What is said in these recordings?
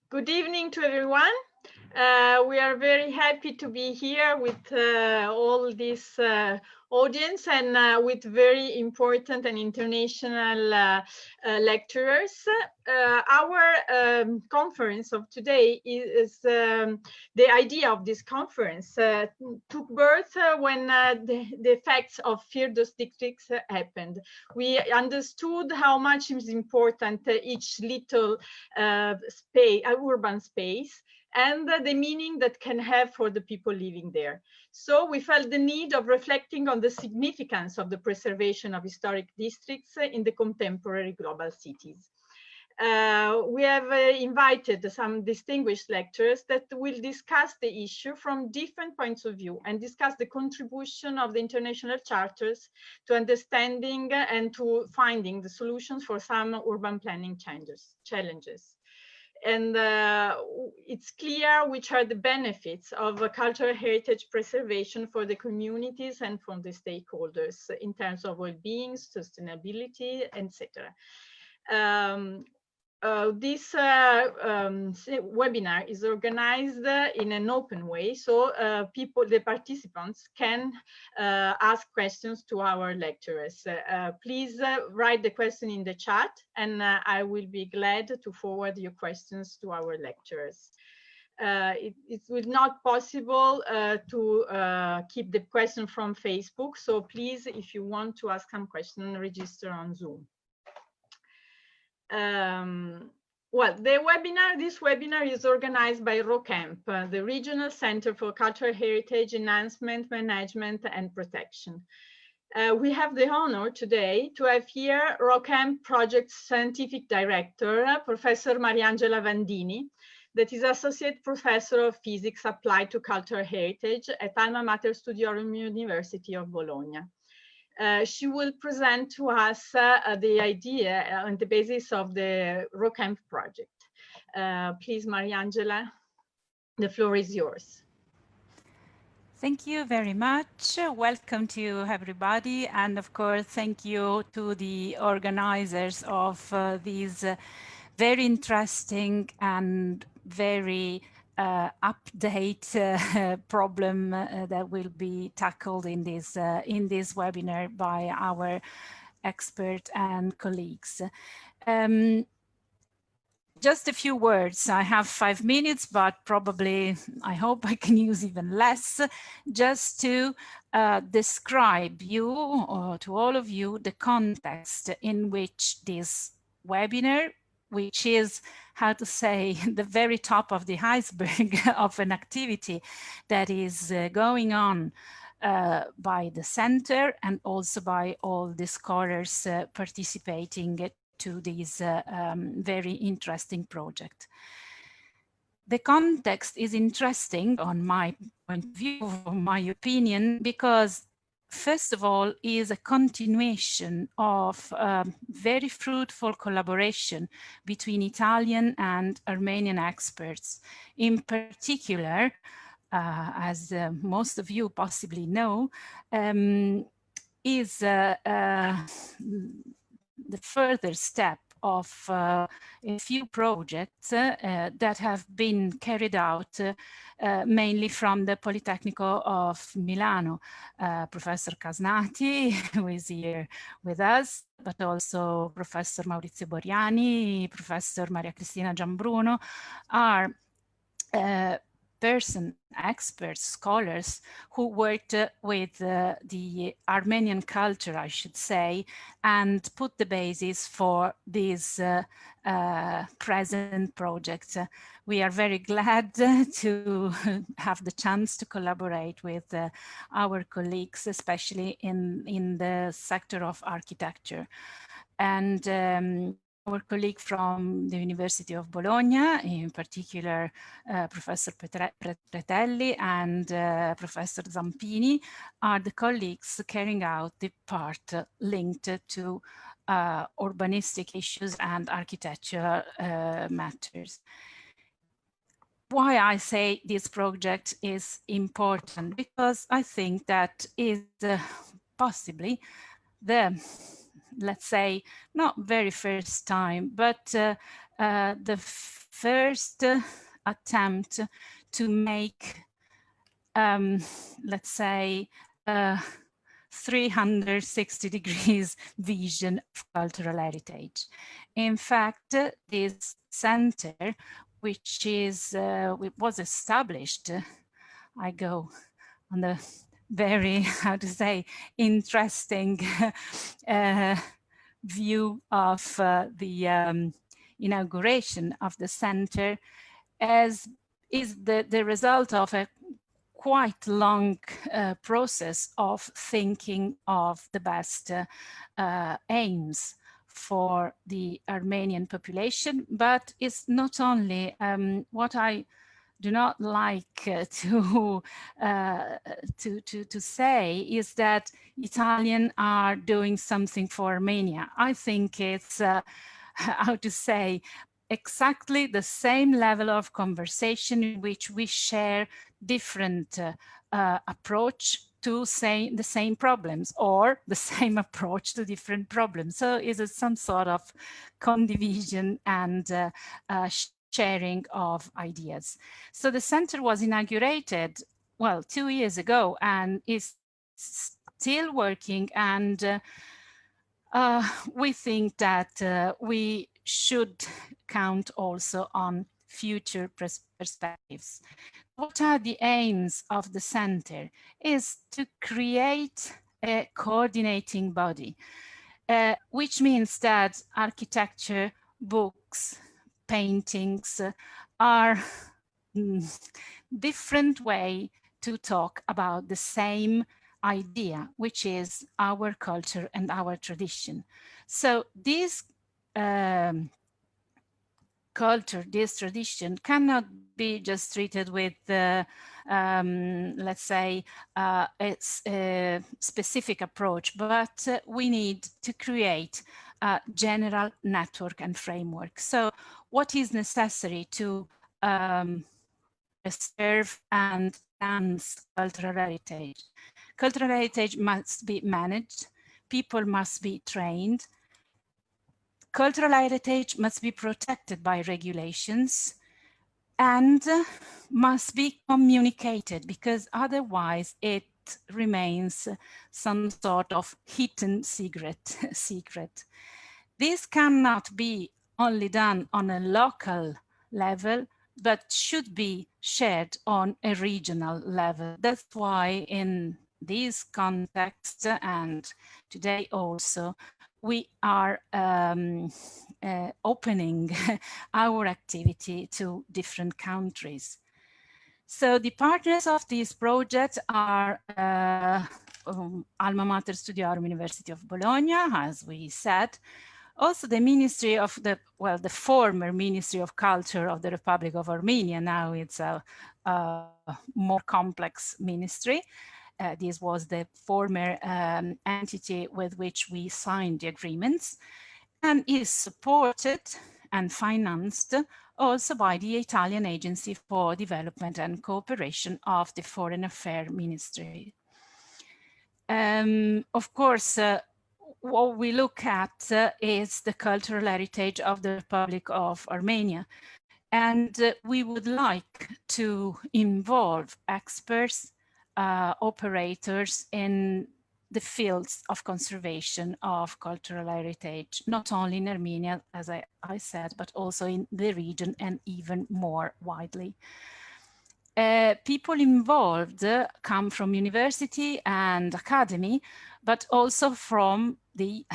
Good evening to everyone. We are very happy to be here with all this audience and with very important and international lecturers. Our conference of today is the idea of this conference took birth when the effects of Firdos districts happened. We understood how much is important each little space, urban space, and the meaning that can have for the people living there. So we felt the need of reflecting on the significance of the preservation of historic districts in the contemporary global cities. We have invited some distinguished lecturers that will discuss the issue from different points of view and discuss the contribution of the international charters to understanding and to finding the solutions for some urban planning challenges. And it's clear which are the benefits of cultural heritage preservation for the communities and for the stakeholders in terms of well-being, sustainability, etc. This webinar is organized in an open way, so the participants can ask questions to our lecturers. Please write the question in the chat, and I will be glad to forward your questions to our lecturers. It was not possible to keep the question from Facebook, so please, if you want to ask some question, register on Zoom. Well, this webinar is organized by ROCHEMP, the Regional Center for Cultural Heritage Enhancement, Management and Protection. We have the honor today to have here ROCHEMP Project Scientific Director, Professor Mariangela Vandini, that is Associate Professor of Physics Applied to Cultural Heritage at Alma Mater Studiorum University of Bologna. She will present to us the idea on the basis of the ROCHEMP project. Please, Mariangela, the floor is yours. Thank you very much. Welcome to everybody. And of course, thank you to the organizers of these very interesting and very update problem that will be tackled in this webinar by our expert and colleagues. Just a few words. I have 5 minutes, but probably I hope I can use even less, just to describe you, or to all of you, the context in which this webinar, which is, how to say, the very top of the iceberg of an activity that is going on by the center and also by all the scholars participating to this very interesting project. The context is interesting on my point of view, from my opinion, because first of all, is a continuation of very fruitful collaboration between Italian and Armenian experts. In particular, as most of you possibly know, is the further step of a few projects that have been carried out mainly from the Politecnico of Milano. Professor Casnati, who is here with us, but also Professor Maurizio Boriani, Professor Maria Cristina Gianbruno are experts, scholars who worked with the Armenian culture, I should say, and put the basis for this present project. We are very glad to have the chance to collaborate with our colleagues, especially in the sector of architecture. And our colleague from the University of Bologna, in particular Professor Pretelli and Professor Zampini, are the colleagues carrying out the part linked to urbanistic issues and architectural matters. Why I say this project is important? Because I think that is possibly the let's say, not very first time, but the first attempt to make, let's say, 360 degrees vision of cultural heritage. In fact, this center, which was established, I go on the very, how to say, interesting view of the inauguration of the center, as is the result of a quite long process of thinking of the best aims for the Armenian population. But it's not only what I do not like to say is that Italians are doing something for Armenia. I think it's how to say, exactly the same level of conversation in which we share different approach to say the same problems, or the same approach to different problems. So is it some sort of condivision and sharing of ideas. So the center was inaugurated, well, 2 years ago, and is still working, and we think that we should count also on future perspectives. What are the aims of the center? Is to create a coordinating body, which means that architecture, books, paintings are different way to talk about the same idea, which is our culture and our tradition. So this culture, this tradition cannot be just treated with, let's say, a specific approach, but we need to create a general network and framework. So what is necessary to preserve and enhance cultural heritage? Cultural heritage must be managed, people must be trained, cultural heritage must be protected by regulations, and must be communicated, because otherwise it remains some sort of hidden secret. This cannot be only done on a local level, but should be shared on a regional level. That's why in this context, and today also, we are opening our activity to different countries. So the partners of this project are Alma Mater Studiorum University of Bologna, as we said, also the Ministry of the former Ministry of Culture of the Republic of Armenia. Now it's a more complex ministry. This was the former entity with which we signed the agreements, and is supported and financed also by the Italian Agency for Development and Cooperation of the Foreign Affairs Ministry. Of course, what we look at is the cultural heritage of the Republic of Armenia. And we would like to involve experts, operators in the fields of conservation of cultural heritage, not only in Armenia, as I said, but also in the region and even more widely. People involved come from university and academy, but also from the,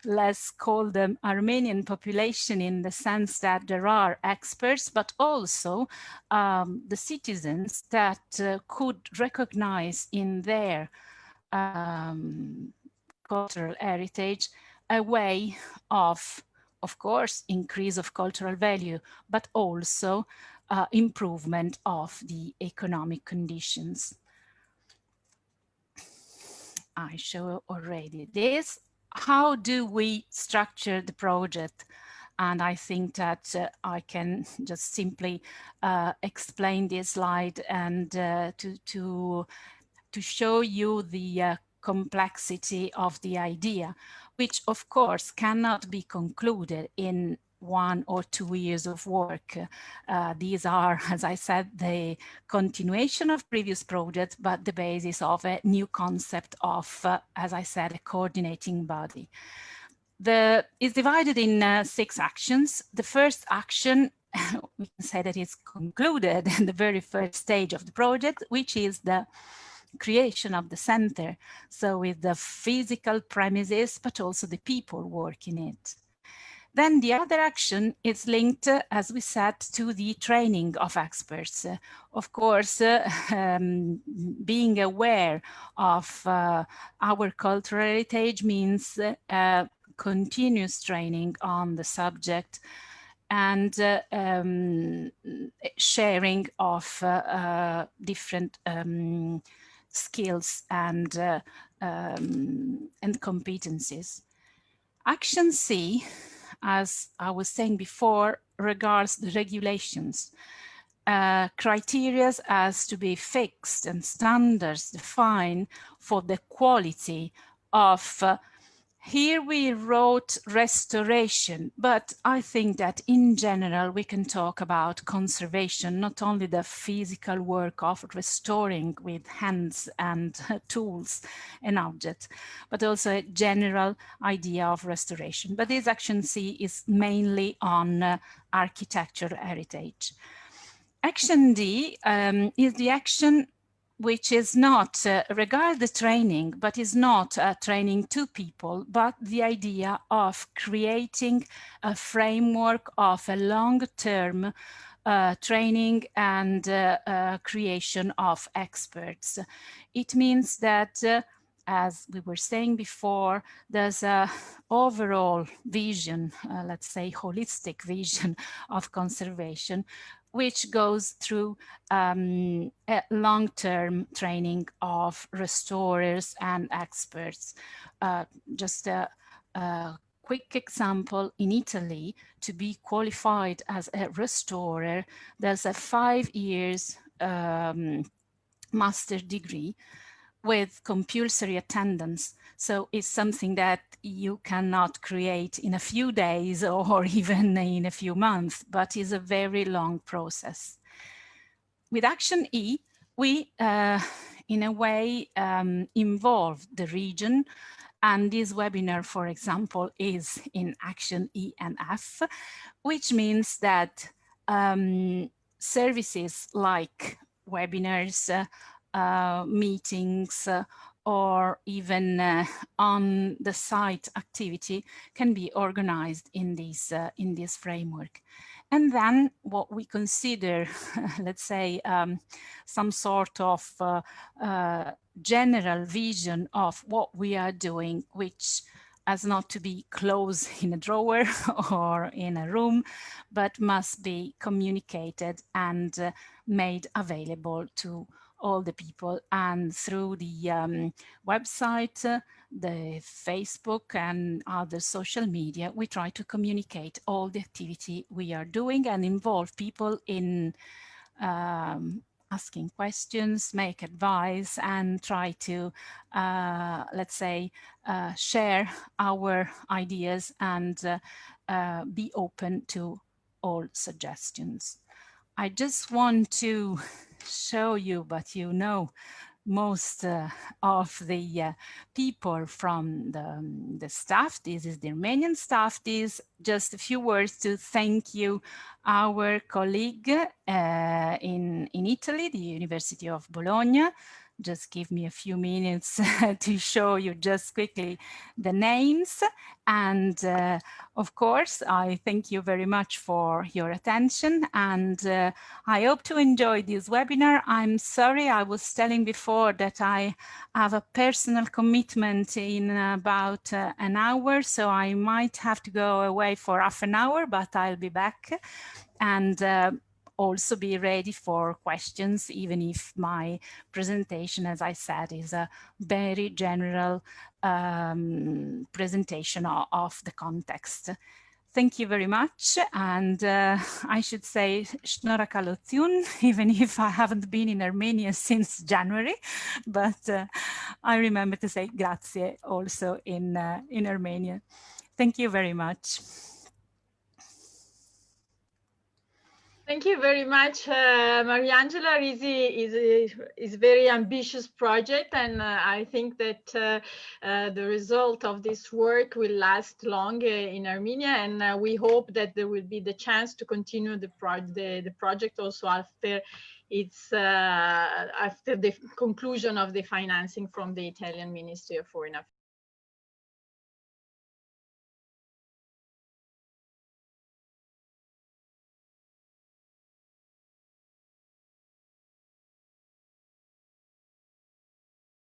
let's call them Armenian population, in the sense that there are experts, but also the citizens that could recognize in their cultural heritage a way of course, increase of cultural value, but also improvement of the economic conditions. I show already this. How do we structure the project? And I think that I can just simply explain this slide and to show you the complexity of the idea. which of course cannot be concluded in 1 or 2 years of work. These are, as I said, the continuation of previous projects, but the basis of a new concept of, as I said, a coordinating body. It's divided in 6 actions. The first action, we can say that it's concluded in the very first stage of the project, which is the creation of the center. So with the physical premises, but also the people working it. Then the other action is linked, as we said, to the training of experts. Of course, being aware of our cultural heritage means continuous training on the subject and sharing of different skills and competencies. Action C, as I was saying before, regards the regulations. Criteria as to be fixed and standards defined for the quality of here we wrote restoration, but I think that in general we can talk about conservation, not only the physical work of restoring with hands and tools and objects, but also a general idea of restoration. But this action C is mainly on architectural heritage. Action D is the action which is not regard the training, but is not training to people, but the idea of creating a framework of a long-term training and creation of experts. It means that, as we were saying before, there's an overall vision, let's say holistic vision of conservation, which goes through a long-term training of restorers and experts. Just a quick example, in Italy, to be qualified as a restorer, there's a 5 years master degree with compulsory attendance. So it's something that you cannot create in a few days or even in a few months, but is a very long process. With Action E, we, in a way, involve the region. And this webinar, for example, is in Action E and F, which means that services like webinars, meetings, or even on the site activity can be organized in this framework. And then what we consider, let's say, some sort of general vision of what we are doing, which has not to be closed in a drawer or in a room, but must be communicated and made available to all the people. And through the website, the Facebook and other social media, we try to communicate all the activity we are doing and involve people in asking questions, make advice, and try to, let's say, share our ideas and be open to all suggestions. I just want to show you, but you know, most of the people from the staff. This is the Armenian staff. This just a few words to thank you, our colleague in Italy, the University of Bologna. Just give me a few minutes to show you just quickly the names. And of course, I thank you very much for your attention. And I hope to enjoy this webinar. I'm sorry, I was telling before that I have a personal commitment in about an hour, so I might have to go away for half an hour, but I'll be back. And also be ready for questions, even if my presentation, as I said, is a very general presentation of the context. thank you very much. And I should say Shnora Kalotun, even if I haven't been in Armenia since January, but I remember to say grazie also in Armenian. Thank you very much. Thank you very much, Mariangela. Is a very ambitious project, and I think that the result of this work will last long in Armenia, and we hope that there will be the chance to continue the project also after after the conclusion of the financing from the Italian Ministry of Foreign Affairs.